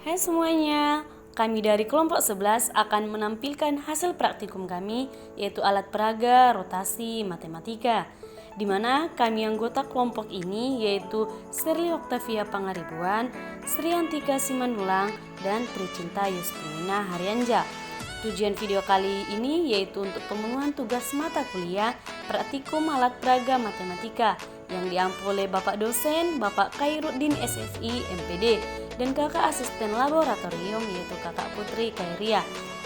Hai semuanya, kami dari kelompok 11 akan menampilkan hasil praktikum kami, yaitu alat peraga rotasi matematika, di mana kami anggota kelompok ini yaitu Sherly Octavia Pangaribuan, Sri Antika Simanulang, dan Tricinta Yustinina Haryanja. Tujuan video kali ini yaitu untuk pemenuhan tugas mata kuliah praktikum alat peraga matematika yang diampu oleh Bapak dosen Bapak Khairuddin SSI MPD dan kakak asisten laboratorium yaitu Kakak Putri Khairia.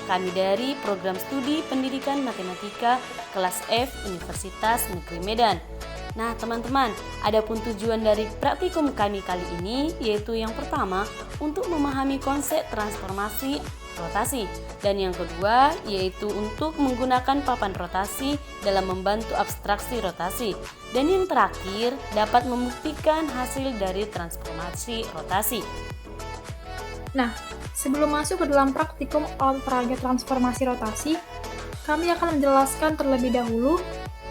Kami dari program studi pendidikan matematika kelas F Universitas Negeri Medan. Nah teman-teman, adapun tujuan dari praktikum kami kali ini yaitu yang pertama untuk memahami konsep transformasi rotasi, dan yang kedua yaitu untuk menggunakan papan rotasi dalam membantu abstraksi rotasi, dan yang terakhir dapat membuktikan hasil dari transformasi rotasi. Nah, sebelum masuk ke dalam praktikum alat peraga transformasi rotasi, kami akan menjelaskan terlebih dahulu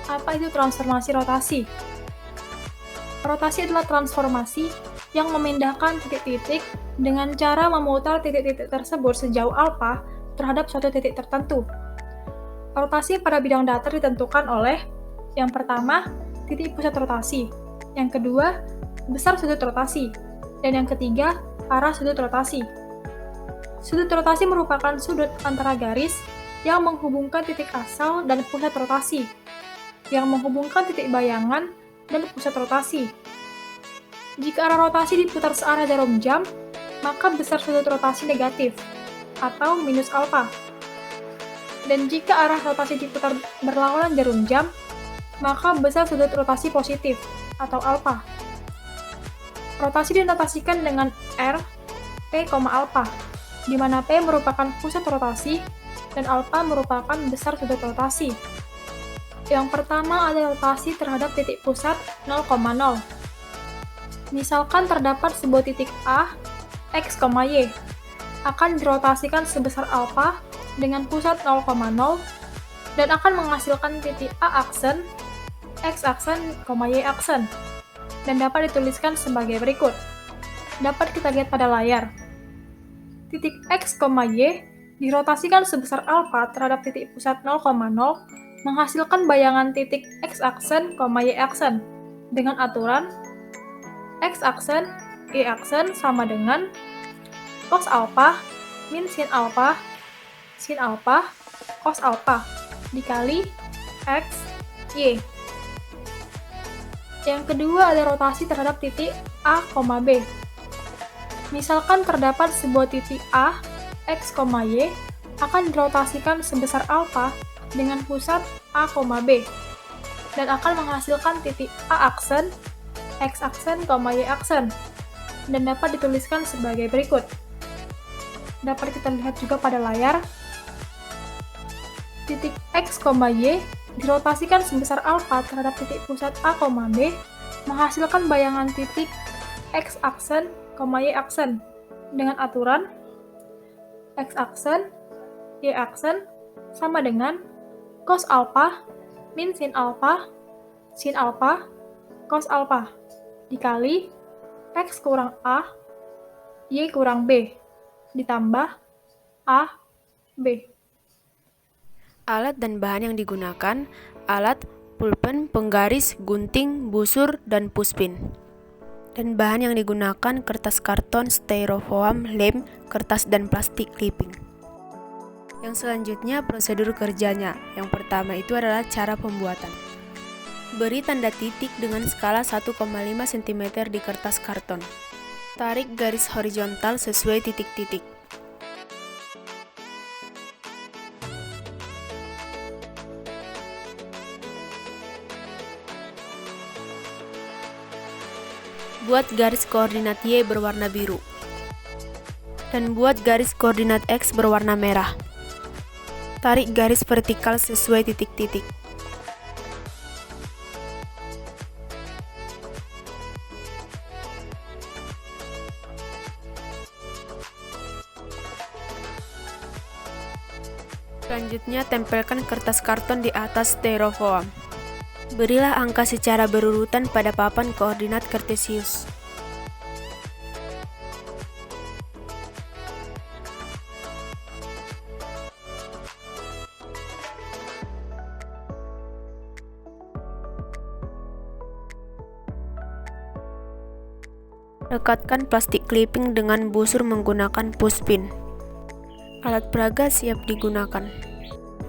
apa itu transformasi rotasi. Rotasi adalah transformasi yang memindahkan titik-titik dengan cara memutar titik-titik tersebut sejauh alfa terhadap suatu titik tertentu. Rotasi pada bidang datar ditentukan oleh yang pertama, titik pusat rotasi, yang kedua, besar sudut rotasi, dan yang ketiga, arah sudut rotasi. Sudut rotasi merupakan sudut antara garis yang menghubungkan titik asal dan pusat rotasi, yang menghubungkan titik bayangan dan pusat rotasi. Jika arah rotasi diputar searah jarum jam, maka besar sudut rotasi negatif, atau minus alfa. Dan jika arah rotasi diputar berlawanan jarum jam, maka besar sudut rotasi positif, atau alfa. Rotasi dinotasikan dengan R, P, alfa, di mana P merupakan pusat rotasi dan alfa merupakan besar sudut rotasi. Yang pertama adalah rotasi terhadap titik pusat 0,0. Misalkan terdapat sebuah titik A, X, Y, akan dirotasikan sebesar alfa dengan pusat 0,0 dan akan menghasilkan titik A aksen, X aksen, Y aksen, dan dapat dituliskan sebagai berikut. Dapat kita lihat pada layar. Titik X, Y dirotasikan sebesar alfa terhadap titik pusat 0,0 menghasilkan bayangan titik X aksen, Y aksen dengan aturan X aksen, Y aksen sama dengan cos alfa min sin alfa cos alfa dikali X, Y. Yang kedua ada rotasi terhadap titik A, B. Misalkan terdapat sebuah titik A, X, Y akan dirotasikan sebesar alfa dengan pusat A, B dan akan menghasilkan titik A aksen, X aksen, Y aksen dan dapat dituliskan sebagai berikut. Dapat kita lihat juga pada layar. Titik X, Y dirotasikan sebesar alfa terhadap titik pusat A, B menghasilkan bayangan titik X aksen, Y aksen dengan aturan X aksen, Y aksen sama dengan cos alfa min sin alfa cos alfa dikali X kurang A, Y kurang B ditambah A, B. Alat dan bahan yang digunakan, alat, pulpen, penggaris, gunting, busur, dan puspin. Dan bahan yang digunakan kertas karton, styrofoam, lem, kertas dan plastik clipping. Yang selanjutnya prosedur kerjanya. Yang pertama itu adalah cara pembuatan. Beri tanda titik dengan skala 1,5 cm di kertas karton. Tarik garis horizontal sesuai titik-titik. Buat garis koordinat Y berwarna biru. Dan buat garis koordinat X berwarna merah. Tarik garis vertikal sesuai titik-titik. Selanjutnya, tempelkan kertas karton di atas styrofoam. Berilah angka secara berurutan pada papan koordinat kartesius. Rekatkan plastik clipping dengan busur menggunakan pushpin. Alat peraga siap digunakan.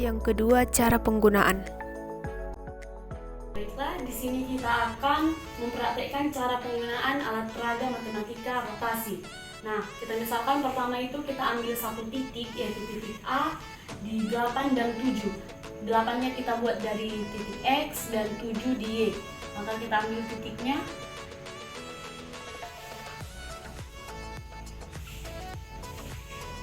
Yang kedua, cara penggunaan. Baiklah, di sini kita akan mempraktekkan cara penggunaan alat peraga matematika rotasi. Nah, kita misalkan pertama itu kita ambil satu titik, yaitu titik A di 8 dan 7. 8-nya kita buat dari titik X dan 7 di Y. Maka kita ambil titiknya.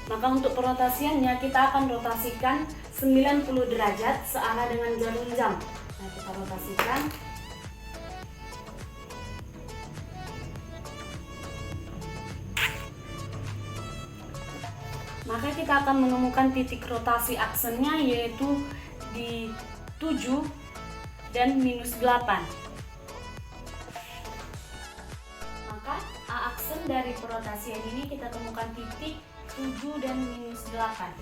Maka untuk perotasiannya kita akan rotasikan 90 derajat searah dengan jarum jam. Nah, kita rotasikan. Maka kita akan menemukan titik rotasi aksennya yaitu di 7 dan -8. Maka A aksen dari perotasian ini kita temukan titik 7 dan -8.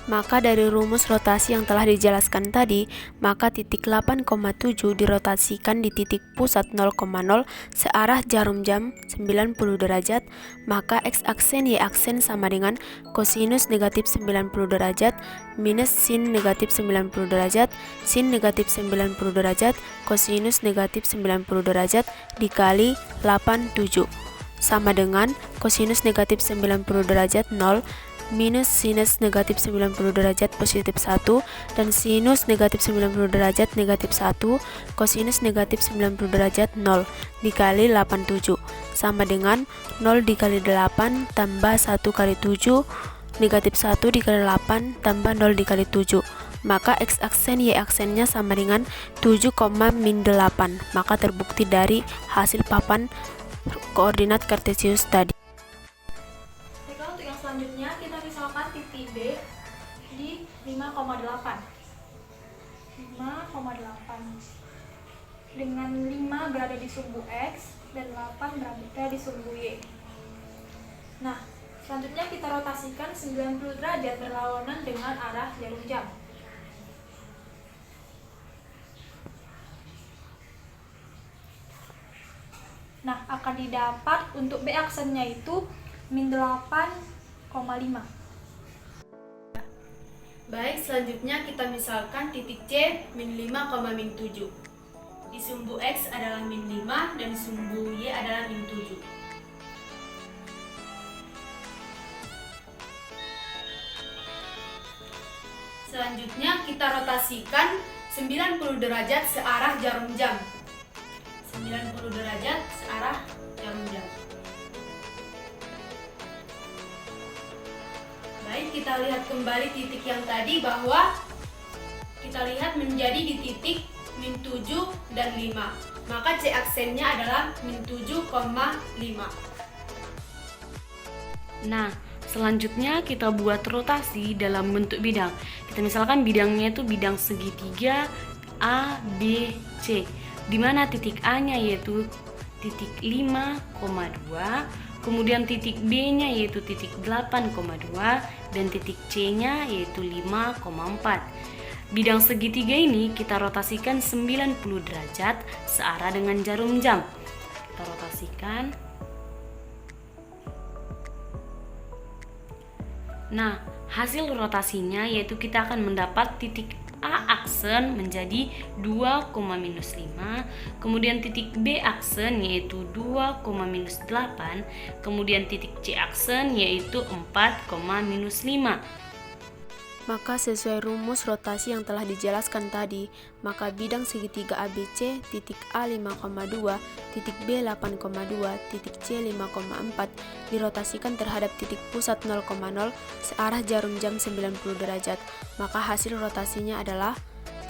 Maka dari rumus rotasi yang telah dijelaskan tadi, maka titik 8,7 dirotasikan di titik pusat 0,0 searah jarum jam 90 derajat, maka X aksen Y aksen sama dengan kosinus negatif 90 derajat minus sin negatif 90 derajat, sin negatif 90 derajat, kosinus negatif 90 derajat dikali 87 sama dengan kosinus negatif 90 derajat 0 minus sinus negatif 90 derajat positif 1 dan sinus negatif 90 derajat negatif 1 kosinus negatif 90 derajat 0 dikali 87 sama dengan 0 dikali 8 tambah 1 kali 7 negatif 1 dikali 8 tambah 0 dikali 7. Maka X aksen Y aksennya sama dengan 7, min 8. Maka terbukti dari hasil papan koordinat kartesius tadi. Untuk yang selanjutnya kita misalkan titik B di 5,8 dengan 5 berada di sumbu X dan 8 berada di sumbu Y. Nah, selanjutnya kita rotasikan 90 derajat berlawanan dengan arah jarum jam. Nah, akan didapat untuk B aksennya itu -8,5. Baik, selanjutnya kita misalkan titik C -5,-7. Di sumbu X adalah -5 dan sumbu Y adalah -7. Selanjutnya kita rotasikan 90 derajat searah jarum jam. 90 derajat searah jarum jam. Baik, kita lihat kembali titik yang tadi bahwa kita lihat menjadi di titik -7 dan 5. Maka C aksennya adalah -7,5. Nah, selanjutnya kita buat rotasi dalam bentuk bidang. Kita misalkan bidangnya itu bidang segitiga A, B, C. Di mana titik A-nya yaitu titik 5,2, kemudian titik B-nya yaitu titik 8,2 dan titik C-nya yaitu 5,4. Bidang segitiga ini kita rotasikan 90 derajat searah dengan jarum jam. Kita rotasikan. Nah, hasil rotasinya yaitu kita akan mendapat titik A aksen menjadi 2,-5, kemudian titik B aksen yaitu 2,-8, kemudian titik C aksen yaitu 4,-5. Maka sesuai rumus rotasi yang telah dijelaskan tadi, maka bidang segitiga ABC titik A 5,2, titik B 8,2, titik C 5,4 dirotasikan terhadap titik pusat 0,0 searah jarum jam 90 derajat. Maka hasil rotasinya adalah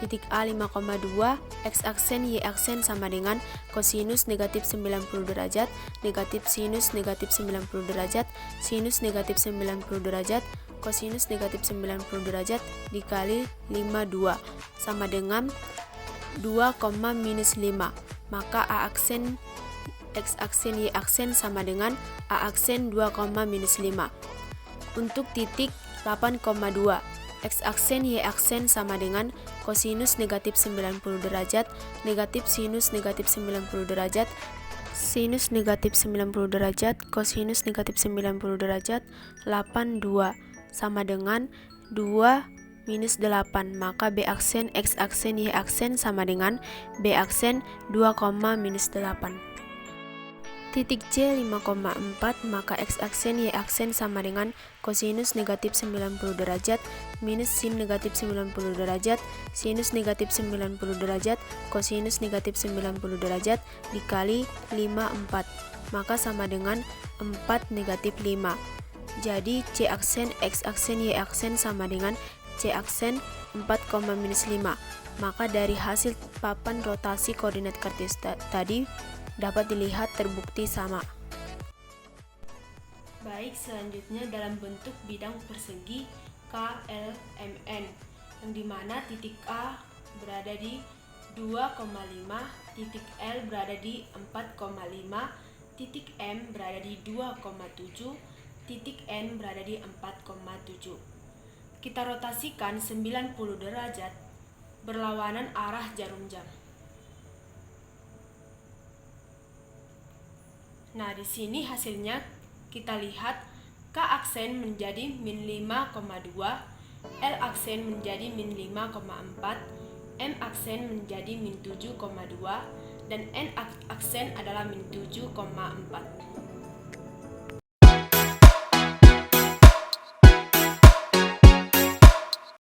titik A 5,2, X aksen Y aksen sama dengan kosinus negatif 90 derajat, negatif sinus negatif 90 derajat, sinus negatif 90 derajat, kosinus negatif 90 derajat dikali 52 sama dengan 2,-5. Maka A aksen X aksen Y aksen sama dengan A aksen 2,-5. Untuk titik 8,2, X aksen Y aksen sama dengan kosinus negatif 90 derajat, negatif sinus negatif 90 derajat, Sinus negatif 90 derajat, kosinus negatif 90 derajat, 82 sama dengan 2 minus 8. Maka B aksen, X aksen, Y aksen sama dengan B aksen 2, minus 8. Titik C 5,4, maka X aksen, Y aksen sama dengan kosinus negatif 90 derajat minus sin negatif 90 derajat, sinus negatif 90 derajat, kosinus negatif 90 derajat dikali 54, maka sama dengan 4 negatif 5. Jadi C aksen, X aksen, Y aksen sama dengan C aksen 4, minus 5. Maka dari hasil papan rotasi koordinat kartesius tadi dapat dilihat terbukti sama. Baik, selanjutnya dalam bentuk bidang persegi KLMN, yang dimana titik A berada di 2,5, titik L berada di 4,5, titik M berada di 2,7, titik N berada di 4,7. Kita rotasikan 90 derajat berlawanan arah jarum jam. Nah, di sini hasilnya kita lihat K aksen menjadi min 5,2, L aksen menjadi min 5,4, M aksen menjadi min 7,2, dan N aksen adalah min 7,4.